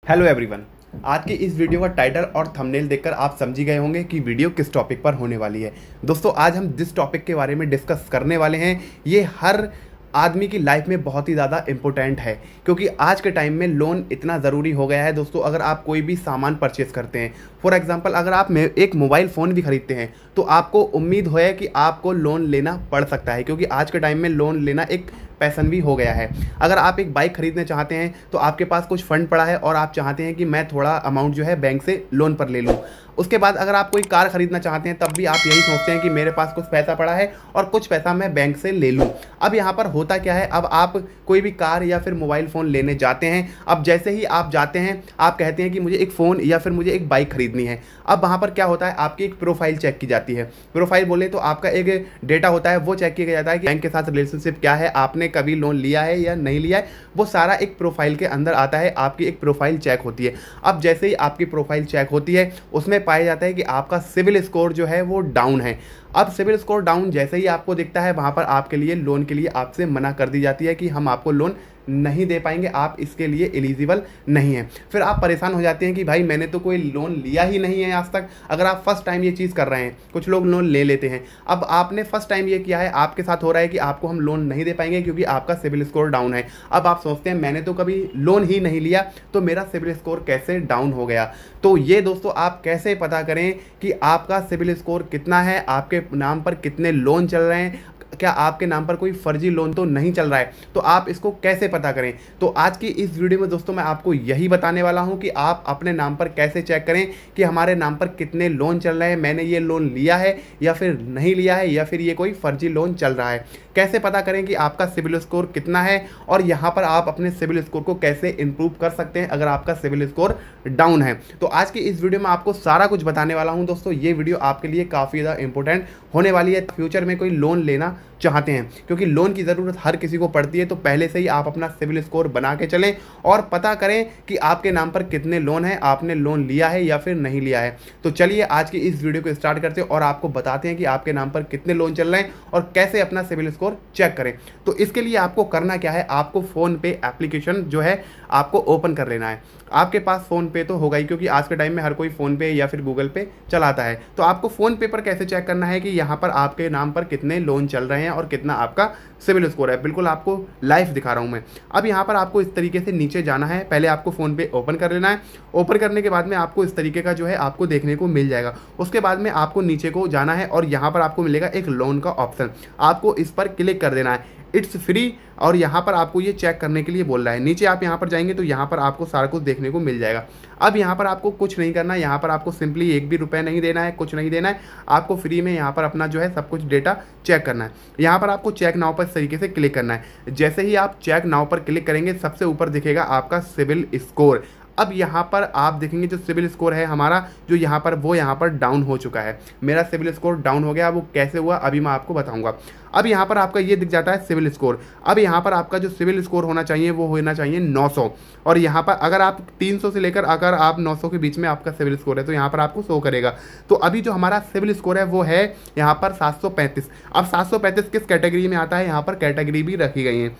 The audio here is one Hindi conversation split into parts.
Hello everyone. आज की इस वीडियो का टाइटल और थंबनेल देखकर आप समझ ही गए होंगे कि वीडियो किस टॉपिक पर होने वाली है। दोस्तों, आज हम जिस टॉपिक के बारे में डिस्कस करने वाले हैं ये हर आदमी की लाइफ में बहुत ही ज़्यादा इम्पोर्टेंट है, क्योंकि आज के टाइम में लोन इतना ज़रूरी हो गया है। दोस्तों, अगर आप कोई भी सामान परचेस करते हैं, फॉर एग्जांपल अगर आप एक मोबाइल फ़ोन भी खरीदते हैं तो आपको उम्मीद है कि आपको लोन लेना पड़ सकता है, क्योंकि आज के टाइम में लोन लेना एक पैसन भी हो गया है। अगर आप एक बाइक खरीदना चाहते हैं तो आपके पास कुछ फंड पड़ा है और आप चाहते हैं कि मैं थोड़ा अमाउंट जो है बैंक से लोन पर ले लूँ। उसके बाद अगर आप कोई कार खरीदना चाहते हैं तब भी आप यही सोचते हैं कि मेरे पास कुछ पैसा पड़ा है और कुछ पैसा मैं बैंक से ले लूँ। अब यहाँ पर होता क्या है, अब आप कोई भी कार या फिर मोबाइल फ़ोन लेने जाते हैं। अब जैसे ही आप जाते हैं आप कहते हैं कि मुझे एक फ़ोन या फिर मुझे एक बाइक खरीदनी है। अब वहाँ पर क्या होता है, आपकी एक प्रोफाइल चेक की जाती है। प्रोफाइल बोले तो आपका एक डेटा होता है, वो चेक किया जाता है कि बैंक के साथ रिलेशनशिप क्या है, आपने कभी लोन लिया है या नहीं लिया है, वो सारा एक प्रोफाइल के अंदर आता है। आपकी एक प्रोफाइल चेक होती है। अब जैसे ही आपकी प्रोफाइल चेक होती है उसमें पाया जाता है कि आपका सिविल स्कोर जो है वो डाउन है। अब सिविल स्कोर डाउन जैसे ही आपको दिखता है वहाँ पर आपके लिए लोन के लिए आपसे मना कर दी जाती है कि हम आपको लोन नहीं दे पाएंगे, आप इसके लिए एलिजिबल नहीं हैं। फिर आप परेशान हो जाते हैं कि भाई मैंने तो कोई लोन लिया ही नहीं है आज तक। अगर आप फर्स्ट टाइम ये चीज़ कर रहे हैं, कुछ लोग लोन ले लेते हैं, अब आपने फर्स्ट टाइम ये किया है, आपके साथ हो रहा है कि आपको हम लोन नहीं दे पाएंगे क्योंकि आपका सिविल स्कोर डाउन है। अब आप सोचते हैं मैंने तो कभी लोन ही नहीं लिया तो मेरा सिविल स्कोर कैसे डाउन हो गया। तो ये दोस्तों आप कैसे पता करें कि आपका सिविल स्कोर कितना है, आपके नाम पर कितने लोन चल रहे हैं, क्या आपके नाम पर कोई फर्जी लोन तो नहीं चल रहा है, तो आप इसको कैसे पता करें। तो आज की इस वीडियो में दोस्तों मैं आपको यही बताने वाला हूं कि आप अपने नाम पर कैसे चेक करें कि हमारे नाम पर कितने लोन चल रहे हैं, मैंने ये लोन लिया है या फिर नहीं लिया है, या फिर ये कोई फर्जी लोन चल रहा है। कैसे पता करें कि आपका सिविल स्कोर कितना है और यहाँ पर आप अपने सिविल स्कोर को कैसे इंप्रूव कर सकते हैं अगर आपका सिविल स्कोर डाउन है। तो आज की इस वीडियो में आपको सारा कुछ बताने वाला हूँ। दोस्तों, ये वीडियो आपके लिए काफ़ी ज़्यादा इंपॉर्टेंट होने वाली है। फ्यूचर में कोई लोन लेना चाहते हैं, क्योंकि लोन की ज़रूरत हर किसी को पड़ती है, तो पहले से ही आप अपना सिविल स्कोर बना के चलें और पता करें कि आपके नाम पर कितने लोन हैं, आपने लोन लिया है या फिर नहीं लिया है। तो चलिए आज की इस वीडियो को स्टार्ट करते हैं और आपको बताते हैं कि आपके नाम पर कितने लोन चल रहे हैं और कैसे अपना सिविल स्कोर चेक करें। तो इसके लिए आपको करना क्या है, आपको फ़ोन पे एप्लीकेशन जो है आपको ओपन कर लेना है। आपके पास फ़ोन पे तो होगा ही, क्योंकि आज के टाइम में हर कोई फ़ोन पे या फिर गूगल पे चलाता है। तो आपको फ़ोन पे पर कैसे चेक करना है कि यहाँ पर आपके नाम पर कितने लोन चल रहे हैं और कितना आपका सिविल स्कोर है, बिल्कुल आपको लाइव दिखा रहा हूँ मैं। अब यहाँ पर आपको इस तरीके से नीचे जाना है। पहले आपको फ़ोन पे ओपन कर लेना है। ओपन करने के बाद में आपको इस तरीके का जो है आपको देखने को मिल जाएगा। उसके बाद में आपको नीचे को जाना है और यहाँ पर आपको मिलेगा एक लोन का ऑप्शन, आपको इस पर क्लिक कर देना है। इट्स फ्री, और यहाँ पर आपको ये चेक करने के लिए बोल रहा है। नीचे आप यहाँ पर जाएंगे तो यहाँ पर आपको सारा कुछ देखने को मिल जाएगा। अब यहाँ पर आपको कुछ नहीं करना है, यहाँ पर आपको सिंपली एक भी रुपये नहीं देना है, कुछ नहीं देना है। आपको फ्री में यहाँ पर अपना जो है सब कुछ डेटा चेक करना है। यहाँ पर आपको चेक नाउ पर इस तरीके से क्लिक करना है। जैसे ही आप चेक नाउ पर क्लिक करेंगे सबसे ऊपर दिखेगा आपका सिविल स्कोर। अब यहाँ पर आप देखेंगे जो सिविल स्कोर है हमारा जो यहाँ पर वो यहाँ पर डाउन हो चुका है। मेरा सिविल स्कोर डाउन हो गया, वो कैसे हुआ अभी मैं आपको बताऊंगा। अब यहाँ पर आपका ये दिख जाता है सिविल स्कोर। अब यहाँ पर आपका जो सिविल स्कोर होना चाहिए वो होना चाहिए 900, और यहाँ पर अगर आप 300 से लेकर अगर आप 900 के बीच में आपका सिविल स्कोर है तो यहाँ पर आपको शो करेगा। तो अभी जो हमारा सिविल स्कोर है वो है यहाँ पर 735। अब 735 किस कैटेगरी में आता है, यहाँ पर कैटेगरी भी रखी गई है।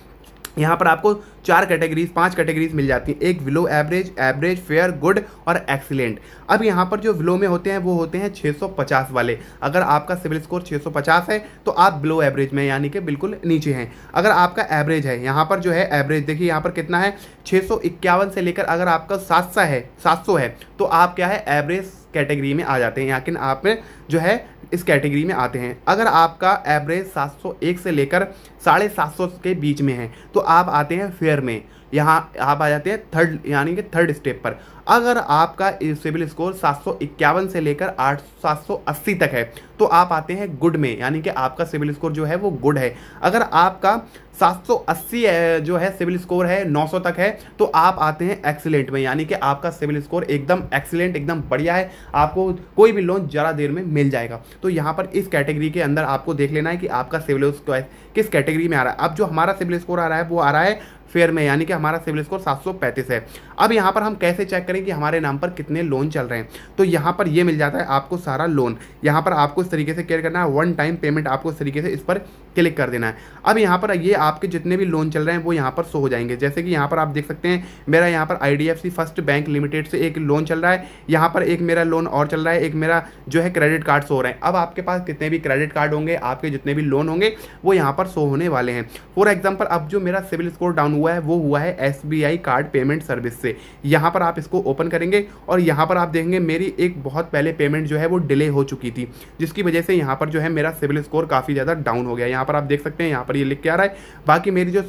यहाँ पर आपको 5 कैटेगरीज मिल जाती हैं, एक below average, average, fair, good और एक्सीलेंट। अब यहाँ पर जो बिलो में होते हैं वो होते हैं 650 वाले। अगर आपका सिविल स्कोर 650 है तो आप बिलो एवरेज में यानी कि बिल्कुल नीचे हैं। अगर आपका एवरेज है, यहाँ पर जो है एवरेज देखिए यहाँ पर कितना है 651 से लेकर अगर आपका 700 है तो आप क्या है एवरेज कैटेगरी में आ जाते हैं, यानी आप जो है इस कैटेगरी में आते हैं। अगर आपका एवरेज 701 से लेकर 750 के बीच में है तो आप आते हैं फेयर में, यहाँ आप आ जाते हैं थर्ड यानी कि थर्ड स्टेप पर। अगर आपका सिविल स्कोर 751 से लेकर 780 तक है तो आप आते हैं गुड में, यानी कि आपका सिविल स्कोर जो है वो गुड है। अगर आपका 780 जो है सिविल स्कोर है 900 तक है तो आप आते हैं एक्सीलेंट में, यानी कि आपका सिविल स्कोर एकदम एक्सीलेंट एकदम बढ़िया है, आपको कोई भी लोन ज़रा देर में मिल जाएगा। तो यहाँ पर इस कैटेगरी के अंदर आपको देख लेना है कि आपका सिविल स्कोर किस कैटेगरी में आ रहा है। अब जो हमारा सिविल स्कोर आ रहा है वो आ रहा है फेयर में, यानी कि हमारा सिविल स्कोर 735 है। अब यहाँ पर हम कैसे चेक करें कि हमारे नाम पर कितने लोन चल रहे हैं, तो यहाँ पर ये मिल जाता है आपको सारा लोन। यहाँ पर आपको इस तरीके से क्लियर करना है, वन टाइम पेमेंट आपको इस तरीके से इस पर क्लिक कर देना है। अब यहाँ पर ये आपके जितने भी लोन चल रहे हैं वो यहाँ पर शो हो जाएंगे। जैसे कि यहाँ पर आप देख सकते हैं मेरा यहाँ पर IDFC फर्स्ट बैंक लिमिटेड से एक लोन चल रहा है, यहाँ पर एक मेरा लोन और चल रहा है, एक मेरा जो है क्रेडिट कार्ड शो हो रहे हैं। अब आपके पास कितने भी क्रेडिट कार्ड होंगे, आपके जितने भी लोन होंगे वो यहाँ पर शो होने वाले हैं। फॉर एग्जाम्पल अब जो मेरा सिविल स्कोर डाउन हुआ है वो हुआ है SBI कार्ड पेमेंट सर्विस से। यहाँ पर आप इसको ओपन करेंगे और यहाँ पर आप देखेंगे मेरी एक बहुत पहले पेमेंट जो है वो डिले हो चुकी थी, जिसकी वजह से यहाँ पर जो है मेरा सिविल स्कोर काफ़ी ज़्यादा डाउन हो गया। यहाँ पर आप देख सकते हैं, यहाँ पर ये लिख के आ रहा है बाकी मेरी जो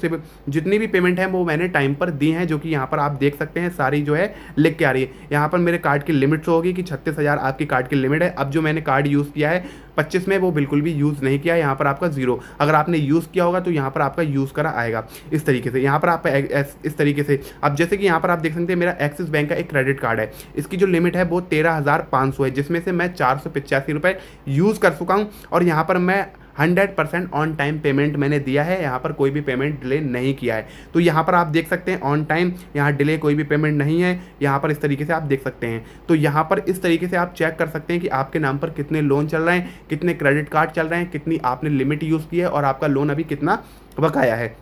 जितनी भी पेमेंट है वो मैंने टाइम पर दी हैं, जो कि यहाँ पर आप देख सकते हैं सारी जो है लिख के आ रही है। यहाँ पर मेरे कार्ड की लिमिट शो होगी कि 36,000 आपकी कार्ड की लिमिट है। अब जो मैंने कार्ड यूज़ किया है 25 में वो बिल्कुल भी यूज़ नहीं किया, यहाँ पर आपका 0। अगर आपने यूज़ किया होगा तो यहाँ पर आपका यूज़ करा आएगा इस तरीके से। यहाँ पर आप इस तरीके से अब जैसे कि यहाँ पर आप देख सकते हैं मेरा एक्सिस बैंक का एक क्रेडिट कार्ड है, इसकी जो लिमिट है वो 13,500 है, जिसमें से मैं 485 रुपये यूज़ कर चुका हूँ और यहाँ पर मैं 100% ऑन टाइम पेमेंट मैंने दिया है, यहाँ पर कोई भी पेमेंट डिले नहीं किया है। तो यहाँ पर आप देख सकते हैं ऑन टाइम, यहाँ डिले कोई भी पेमेंट नहीं है, यहाँ पर इस तरीके से आप देख सकते हैं। तो यहाँ पर इस तरीके से आप चेक कर सकते हैं कि आपके नाम पर कितने लोन चल रहे हैं, कितने क्रेडिट कार्ड चल रहे हैं, कितनी आपने लिमिट यूज़ की है और आपका लोन अभी कितना बकाया है।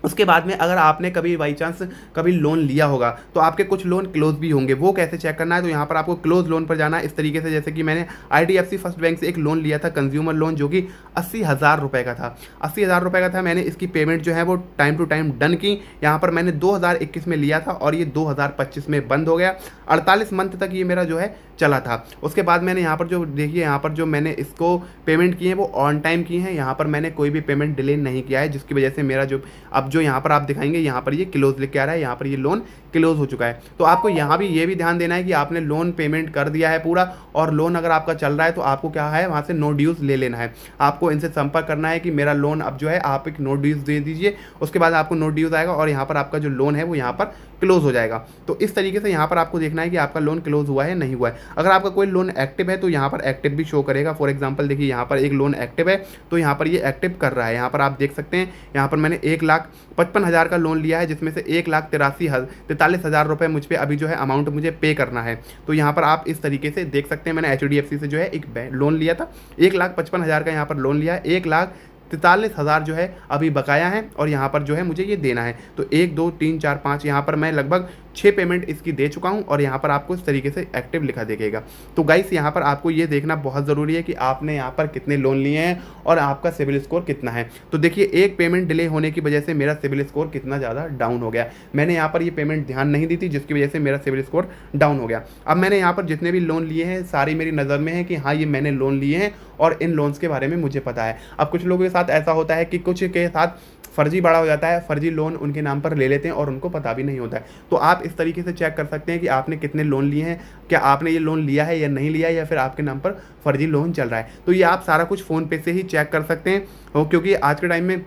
उसके बाद में अगर आपने कभी बाई चांस कभी लोन लिया होगा तो आपके कुछ लोन क्लोज भी होंगे, वो कैसे चेक करना है, तो यहाँ पर आपको क्लोज लोन पर जाना है इस तरीके से। जैसे कि मैंने IDFC फर्स्ट बैंक से एक लोन लिया था, कंज्यूमर लोन, जो कि 80,000 रुपये का था। 80,000 रुपये का था। मैंने इसकी पेमेंट जो है वो टाइम टू टाइम डन की। यहाँ पर मैंने 2021 में लिया था और ये 2025 में बंद हो गया। 48 मंथ तक ये मेरा जो है चला था। उसके बाद मैंने यहाँ पर जो देखिए, यहाँ पर जो मैंने इसको पेमेंट की है वो ऑन टाइम की है, यहाँ पर मैंने कोई भी पेमेंट डिले नहीं किया है, जिसकी वजह से मेरा जो अब जो यहाँ पर आप दिखाएंगे यहाँ पर ये क्लोज लिख के आ रहा है, यहाँ पर ये लोन क्लोज हो चुका है। तो आपको यहाँ भी ये भी ध्यान देना है कि आपने लोन पेमेंट कर दिया है पूरा, और लोन अगर आपका चल रहा है तो आपको क्या है वहाँ से नो ड्यूज ले लेना है। आपको इनसे संपर्क करना है कि मेरा लोन अब जो है आप एक नो ड्यूज दे दीजिए, उसके बाद आपको नो ड्यूज आएगा और यहाँ पर आपका जो लोन है वो यहाँ पर क्लोज हो जाएगा। तो इस तरीके से यहाँ पर आपको देखना है कि आपका लोन क्लोज हुआ है नहीं हुआ है। अगर आपका कोई लोन एक्टिव है तो यहाँ पर एक्टिव भी शो करेगा। फॉर एग्जांपल देखिए यहाँ पर एक लोन एक्टिव है तो यहाँ पर ये एक्टिव कर रहा है। यहाँ पर आप देख सकते हैं यहाँ पर मैंने 1,55,000 का लोन लिया है, जिसमें से 1,43,000 रुपये मुझ पर अभी जो है अमाउंट मुझे पे करना है। तो यहाँ पर आप इस तरीके से देख सकते हैं मैंने HDFC से जो है एक लोन लिया था, 1,55,000 का यहाँ पर लोन लिया है, 1,43,000 जो है अभी बकाया है और यहाँ पर जो है मुझे ये देना है। तो 1 2 3 4 5 यहाँ पर मैं लगभग 6 पेमेंट इसकी दे चुका हूँ और यहाँ पर आपको इस तरीके से एक्टिव लिखा देगा। तो गाइस यहाँ पर आपको ये देखना बहुत ज़रूरी है कि आपने यहाँ पर कितने लोन लिए हैं और आपका सिविल स्कोर कितना है। तो देखिए एक पेमेंट डिले होने की वजह से मेरा सिविल स्कोर कितना ज़्यादा डाउन हो गया। मैंने यहाँ पर ये पेमेंट ध्यान नहीं दी थी, जिसकी वजह से मेरा सिविल स्कोर डाउन हो गया। अब मैंने यहाँ पर जितने भी लोन लिए हैं सारी मेरी नज़र में है कि हाँ ये मैंने लोन लिए हैं और इन लोन्स के बारे में मुझे पता है। अब कुछ लोगों के साथ ऐसा होता है कि कुछ के साथ फर्जी बड़ा हो जाता है, फर्जी लोन उनके नाम पर ले लेते हैं और उनको पता भी नहीं होता है। तो आप इस तरीके से चेक कर सकते हैं कि आपने कितने लोन लिए हैं, क्या आपने ये लोन लिया है या नहीं लिया है, या फिर आपके नाम पर फर्जी लोन चल रहा है। तो ये आप सारा कुछ फ़ोन पे से ही चेक कर सकते हैं, क्योंकि आज के टाइम में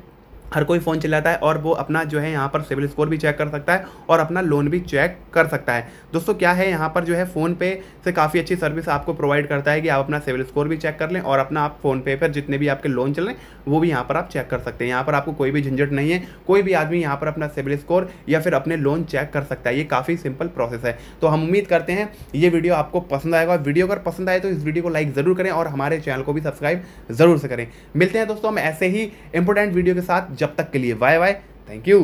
हर कोई फ़ोन चलाता है और वो अपना जो है यहाँ पर सिविल स्कोर भी चेक कर सकता है और अपना लोन भी चेक कर सकता है। दोस्तों क्या है यहाँ पर जो है फ़ोन पे से काफ़ी अच्छी सर्विस आपको प्रोवाइड करता है कि आप अपना सिविल स्कोर भी चेक कर लें और अपना आप फ़ोन पे पर जितने भी आपके लोन चल रहे हैं वो भी यहाँ पर आप चेक कर सकते हैं। यहाँ पर आपको कोई भी झंझट नहीं है, कोई भी आदमी यहाँ पर अपना सिविल स्कोर या फिर अपने लोन चेक कर सकता है। ये काफ़ी सिंपल प्रोसेस है। तो हम उम्मीद करते हैं ये वीडियो आपको पसंद आएगा। वीडियो अगर पसंद आए तो इस वीडियो को लाइक ज़रूर करें और हमारे चैनल को भी सब्सक्राइब ज़रूर से करें। मिलते हैं दोस्तों हम ऐसे ही इंपॉर्टेंट वीडियो के साथ, जब तक के लिए बाय बाय, थैंक यू।